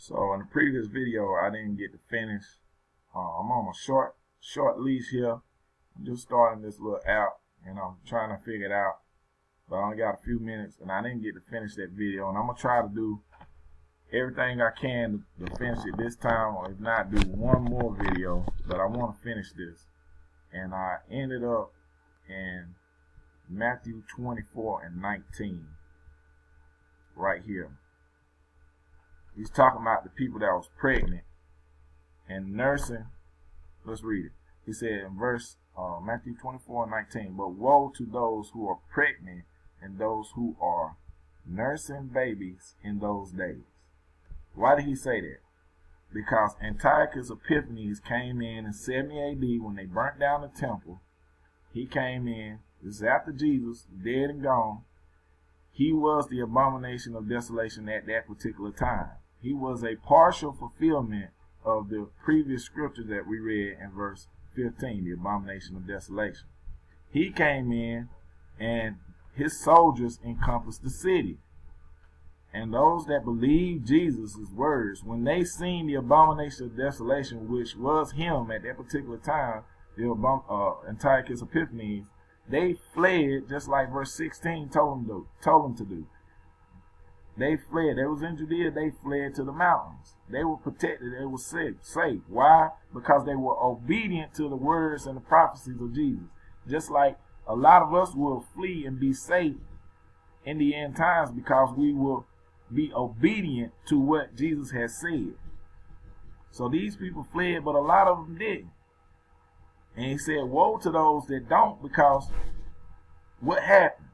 So in the previous video, I didn't get to finish. I'm on a short leash here. I'm just starting this little app, and I'm trying to figure it out. But I only got a few minutes, and I didn't get to finish that video. And I'm gonna try to do everything I can to finish it this time, or if not, do one more video. But I want to finish this, and I ended up in Matthew 24:19, right here. He's talking about the people that was pregnant and nursing. Let's read it. He said in verse Matthew 24:19, but woe to those who are pregnant and those who are nursing babies in those days. Why did he say that? Because Antiochus Epiphanes came in 70 AD when they burnt down the temple. He came in. This is after Jesus, dead and gone. He was the abomination of desolation at that particular time. He was a partial fulfillment of the previous scripture that we read in verse 15, the abomination of desolation. He came in and his soldiers encompassed the city. And those that believed Jesus' words, when they seen the abomination of desolation, which was him at that particular time, the Antiochus Epiphanes, they fled just like verse 16 told them to do. They fled. They was in Judea. They fled to the mountains. They were protected. They were safe. Why? Because they were obedient to the words and the prophecies of Jesus. Just like a lot of us will flee and be safe in the end times because we will be obedient to what Jesus has said. So these people fled, but a lot of them didn't. And he said, woe to those that don't, because what happened?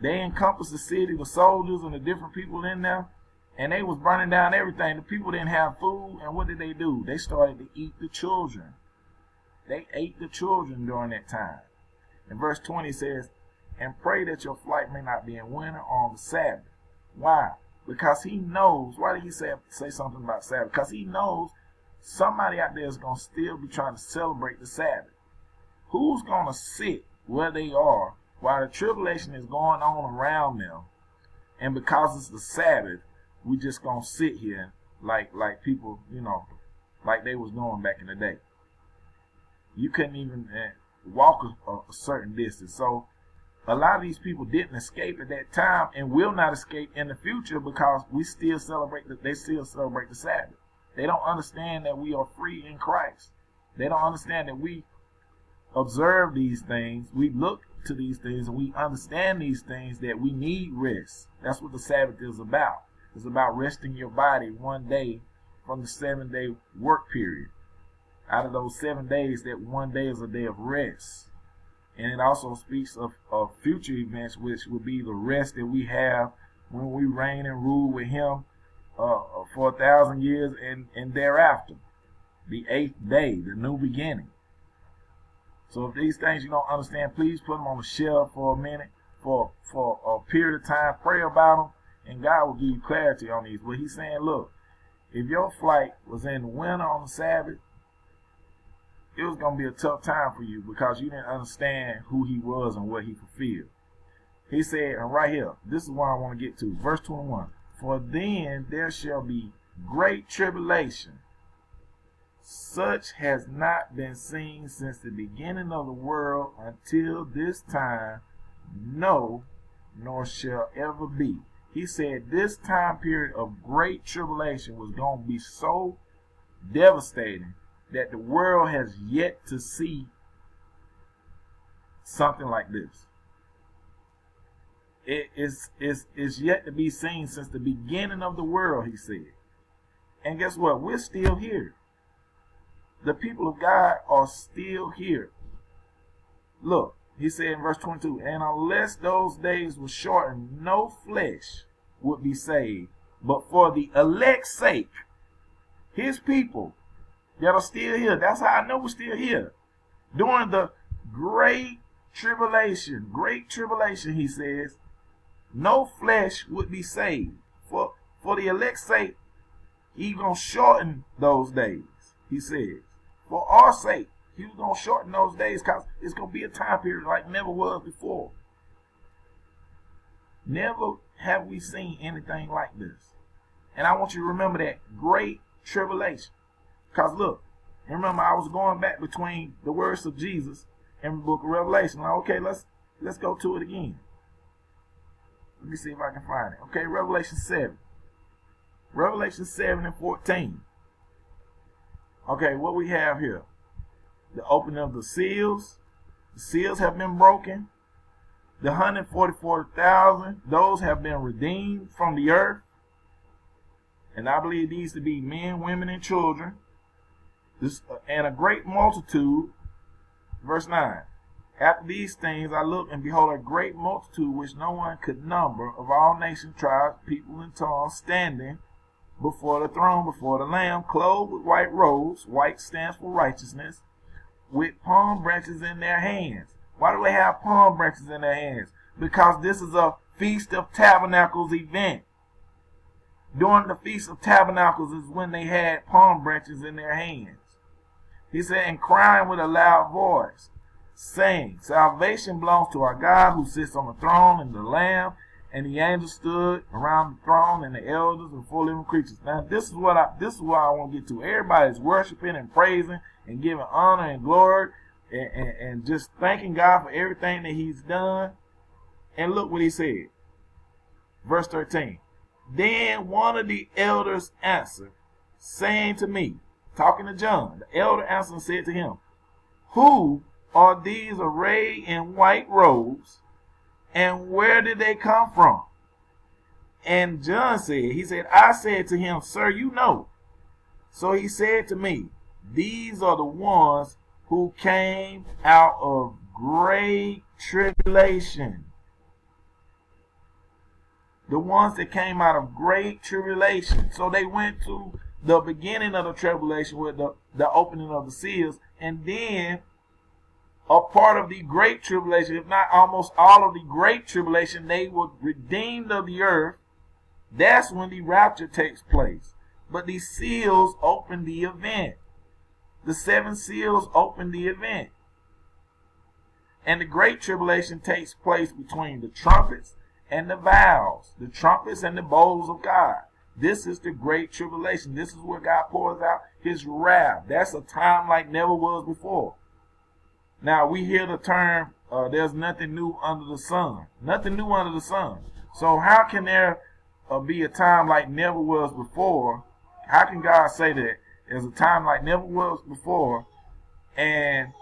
They encompassed the city, the soldiers and the different people in there, and they was burning down everything. The people didn't have food, and what did they do? They started to eat the children. They ate the children during that time. And verse 20 says, and pray that your flight may not be in winter or on the Sabbath. Why? Because he knows. Why did he say something about Sabbath? Because he knows somebody out there is going to still be trying to celebrate the Sabbath. Who's going to sit where they are while the tribulation is going on around them, and because it's the Sabbath, we just going to sit here like people, like they was doing back in the day. You couldn't even walk a certain distance. So a lot of these people didn't escape at that time and will not escape in the future because they still celebrate the Sabbath. They don't understand that we are free in Christ. They don't understand that we observe these things, we look to these things, and we understand these things, that we need rest. That's what the Sabbath is about. It's about resting your body one day from the 7-day work period. Out of those 7 days, that one day is a day of rest. And it also speaks of future events, which will be the rest that we have when we reign and rule with him for 1,000 years and thereafter. The 8th day, the new beginning. So if these things you don't understand, please put them on the shelf for a minute, for a period of time. Pray about them, and God will give you clarity on these. But he's saying, look, if your flight was in the winter on the Sabbath, it was going to be a tough time for you because you didn't understand who he was and what he fulfilled. He said, and right here, this is what I want to get to. Verse 21, for then there shall be great tribulation, such has not been seen since the beginning of the world until this time, no, nor shall ever be. He said this time period of great tribulation was going to be so devastating that the world has yet to see something like this. It is yet to be seen since the beginning of the world, he said. And guess what? We're still here. The people of God are still here. Look, he said in verse 22, and unless those days were shortened, no flesh would be saved. But for the elect's sake, his people that are still here, that's how I know we're still here. During the great tribulation, he says, no flesh would be saved. For the elect's sake, he's going to shorten those days, he says. For our sake, he was going to shorten those days because it's going to be a time period like never was before. Never have we seen anything like this. And I want you to remember that great tribulation. Because look, remember I was going back between the words of Jesus and the book of Revelation. Like, okay, let's go to it again. Let me see if I can find it. Okay, Revelation 7. Revelation 7 and 14. Okay, what we have here. The opening of the seals. The seals have been broken. The 144,000, those have been redeemed from the earth. And I believe these to be men, women, and children. And a great multitude. Verse 9. After these things I looked, and behold, a great multitude which no one could number, of all nations, tribes, people, and tongues, standing before the throne, before the Lamb, clothed with white robes. White stands for righteousness, with palm branches in their hands. Why do they have palm branches in their hands? Because this is a Feast of Tabernacles event. During the Feast of Tabernacles is when they had palm branches in their hands. He said, and crying with a loud voice, saying, salvation belongs to our God who sits on the throne and the Lamb. And the angels stood around the throne, and the elders and four living creatures. Now this is what I want to get to. Everybody's worshiping and praising and giving honor and glory and just thanking God for everything that he's done. And look what he said. Verse 13. Then one of the elders answered, saying to me, talking to John, the elder answered and said to him, who are these arrayed in white robes, and where did they come from? And John said, I said to him, sir, you know. So he said to me, these are the ones who came out of great tribulation. The ones that came out of great tribulation. So they went to the beginning of the tribulation with the opening of the seals, and then a part of the great tribulation, if not almost all of the great tribulation, they were redeemed of the earth. That's when the rapture takes place. But the seals open the event. The 7 seals open the event. And the great tribulation takes place between the trumpets and the vials, the trumpets and the bowls of God. This is the great tribulation. This is where God pours out his wrath. That's a time like never was before. Now, we hear the term, there's nothing new under the sun. Nothing new under the sun. So how can there be a time like never was before? How can God say that there's a time like never was before, and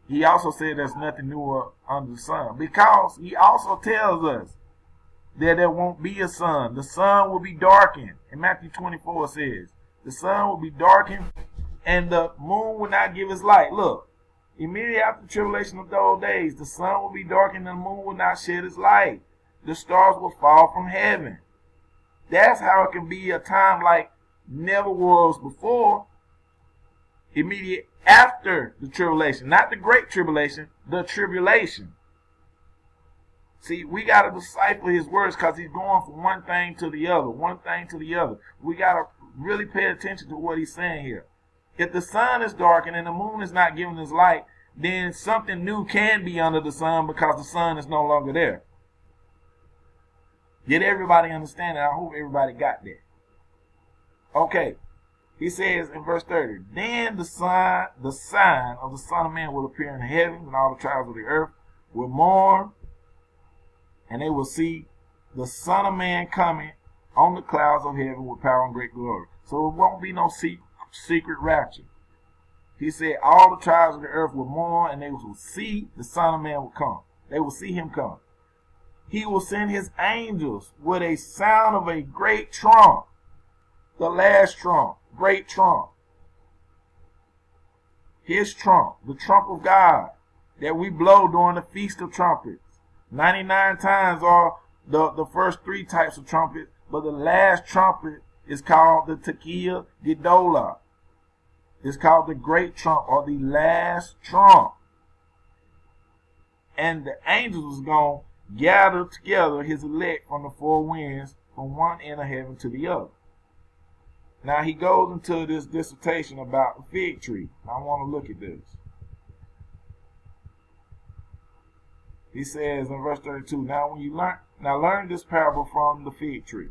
he also said there's nothing new under the sun? Because he also tells us that there won't be a sun. The sun will be darkened. In Matthew 24 it says, the sun will be darkened, and the moon will not give its light. Look. Immediately after the tribulation of those days, the sun will be darkened and the moon will not shed its light. The stars will fall from heaven. That's how it can be a time like never was before. Immediate after the tribulation. Not the great tribulation, the tribulation. See, we got to decipher his words because he's going from one thing to the other. One thing to the other. We got to really pay attention to what he's saying here. If the sun is darkened and the moon is not giving its light, then something new can be under the sun because the sun is no longer there. Did everybody understand that? I hope everybody got that. Okay. He says in verse 30, then the sign of the Son of Man will appear in the heavens, and all the tribes of the earth will mourn, and they will see the Son of Man coming on the clouds of heaven with power and great glory. So it won't be no secret rapture. He said all the tribes of the earth will mourn, and they will see the Son of Man will come. They will see him come. He will send his angels with a sound of a great trump. The last trump. Great trump. His trump. The trump of God that we blow during the Feast of Trumpets. 99 times are the first 3 types of trumpets, but the last trumpet is called the Tekiah Gedolah. It's called the great trump or the last trump. And the angels is going to gather together his elect from the 4 winds from one end of heaven to the other. Now he goes into this dissertation about the fig tree. I want to look at this. He says in verse 32, now learn this parable from the fig tree.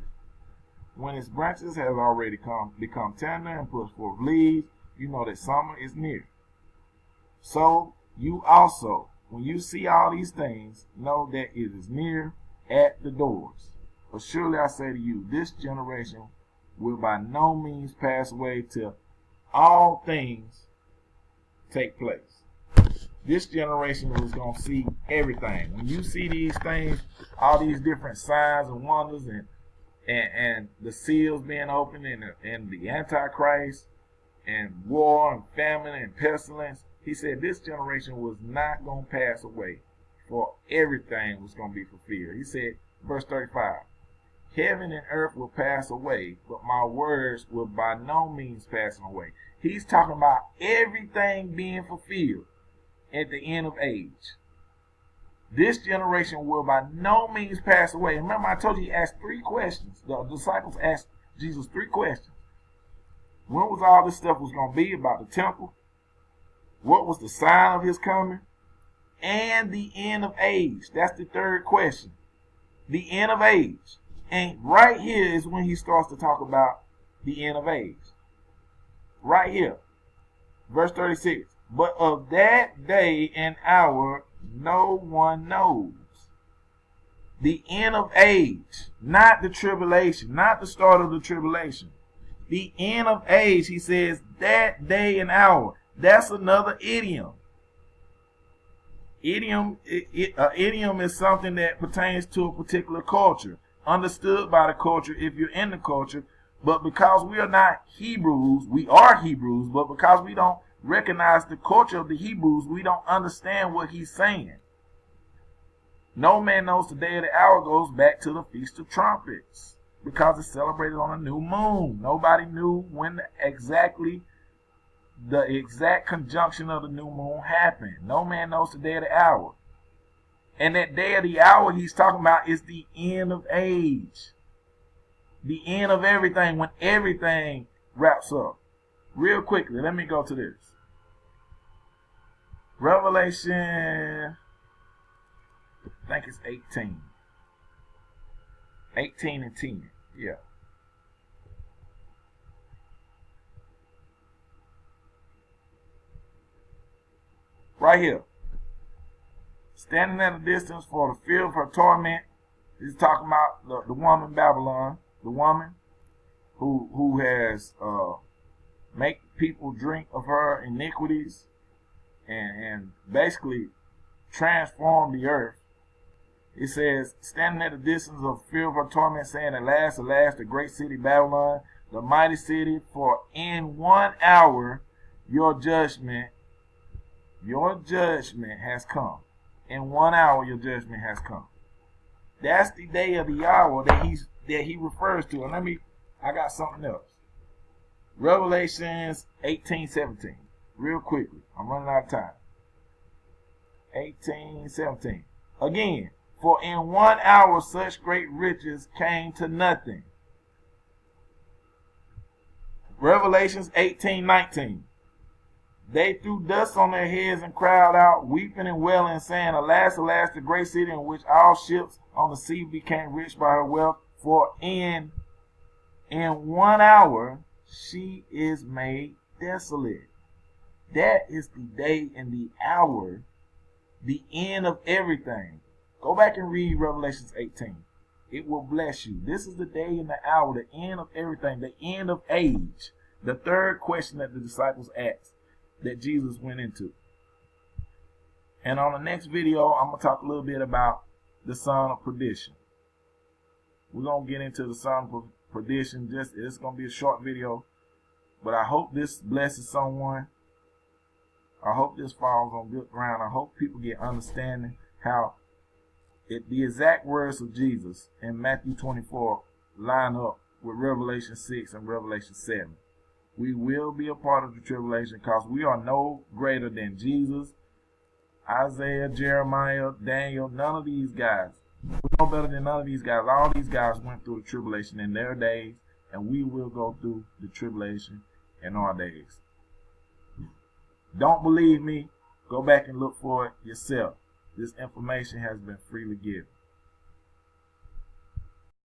When its branches have already become tender and puts forth leaves, you know that summer is near. So you also, when you see all these things, know that it is near at the doors. But surely I say to you, this generation will by no means pass away till all things take place. This generation is going to see everything. When you see these things, all these different signs and wonders and the seals being opened and the Antichrist and war and famine and pestilence, he said this generation was not going to pass away, for everything was going to be fulfilled. He said, verse 35, heaven and earth will pass away, but my words will by no means pass away. He's talking about everything being fulfilled at the end of age. This generation will by no means pass away. Remember, I told you he asked 3 questions. The disciples asked Jesus 3 questions. When was all this stuff was going to be about the temple? What was the sign of his coming? And the end of age. That's the 3rd question. The end of age. And right here is when he starts to talk about the end of age. Right here. Verse 36. But of that day and hour no one knows. The end of age. Not the tribulation. Not the start of the tribulation. The end of age, he says, that day and hour. That's another idiom. Idiom is something that pertains to a particular culture, understood by the culture if you're in the culture. But because we are not Hebrews, we are Hebrews, but because we don't recognize the culture of the Hebrews, we don't understand what he's saying. No man knows the day of the hour goes back to the Feast of Trumpets, because it's celebrated on a new moon. Nobody knew when the exact conjunction of the new moon happened. No man knows the day of the hour. And that day of the hour he's talking about is the end of age. The end of everything, when everything wraps up. Real quickly, let me go to this. Revelation, I think it's 18. 18 and 10, yeah. Right here. Standing at a distance for the fear of her torment. He's talking about the woman Babylon. The woman who has make people drink of her iniquities and basically transform the earth. It says, standing at a distance of fear of her torment, saying, alas, alas, the great city Babylon, the mighty city, for in 1 hour your judgment has come. In 1 hour your judgment has come. That's the day of the hour that he refers to. And I got something else. Revelations 18:17. Real quickly. I'm running out of time. 18:17. Again, for in 1 hour such great riches came to nothing. Revelations 18:19. They threw dust on their heads and cried out, weeping and wailing, saying, alas, alas, the great city in which all ships on the sea became rich by her wealth. For in 1 hour she is made desolate. That is the day and the hour, the end of everything. Go back and read Revelations 18. It will bless you. This is the day and the hour, the end of everything, the end of age. The 3rd question that the disciples asked, that Jesus went into. And on the next video, I'm going to talk a little bit about the son of perdition. We're going to get into the son of perdition. It's going to be a short video, but I hope this blesses someone. I hope this falls on good ground. I hope people get understanding how the exact words of Jesus in Matthew 24 line up with Revelation 6 and Revelation 7. We will be a part of the tribulation because we are no greater than Jesus, Isaiah, Jeremiah, Daniel, none of these guys. We're no better than none of these guys. All these guys went through the tribulation in their days, and we will go through the tribulation in our days. Don't believe me? Go back and look for it yourself. This information has been freely given.